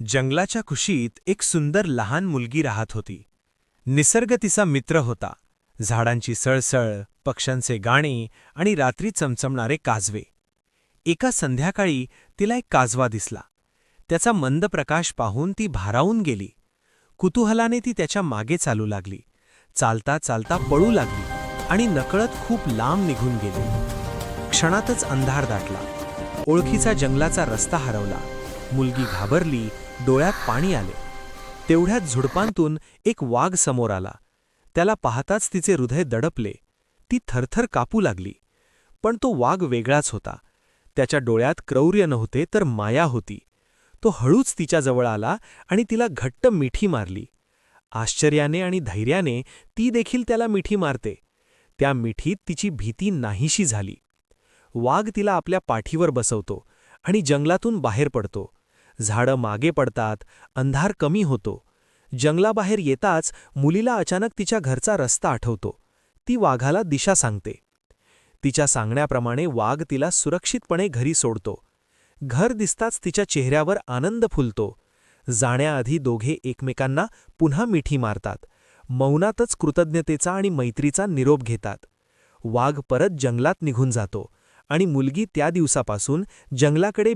जंगलाच्या कुशीत एक सुंदर लहान मुलगी राहत होती. निसर्ग तिचा मित्र होता. झाडांची सळसळ, पक्ष्यांचे गाणे आणि रात्री चमचमणारे काजवे. एका संध्याकाळी तिला एक काजवा दिसला. त्याचा मंद प्रकाश पाहून ती भारावून गेली. कुतूहलाने ती त्याच्या मागे चालू लागली. चालता चालता पळू लागली आणि नकळत खूप लांब निघून गेली. क्षणातच अंधार दाटला. ओळखीचा जंगलाचा रस्ता हरवला. मुलगी घाबरली, डोळ्यात पाणी आले. तेवढ्यात झुडपांतून एक वाघ समोर आला. त्याला पाहताच तिचे हृदय दडपले. ती थरथर कापू लागली. पण तो वाघ वेगळाच होता. त्याच्या डोळ्यात क्रौर्य नव्हते तर माया होती. तो हळूच तिच्याजवळ आला आणि तिला घट्ट मिठी मारली. आश्चर्याने आणि धैर्याने ती देखील त्याला मिठी मारते. त्या मिठीत तिची भीती नाहीशी झाली. वाघ तिला आपल्या पाठीवर बसवतो आणि जंगलातून बाहेर पडतो. झाडं मागे पडतात, अंधार कमी होतो. जंगलाबाहेर येताच मुलीला अचानक तिच्या घरचा रस्ता आठवतो. ती वाघाला दिशा सांगते. तिच्या सांगण्याप्रमाणे वाघ तिला सुरक्षितपणे घरी सोडतो. घर दिसताच तिच्या चेहऱ्यावर आनंद फुलतो. जाण्याआधी दोघे एकमेकांना पुन्हा मिठी मारतात. मौनातच कृतज्ञतेचा आणि मैत्रीचा निरोप घेतात. वाघ परत जंगलात निघून जातो आणि मुलगी त्या दिवसापासून जंगलाकडे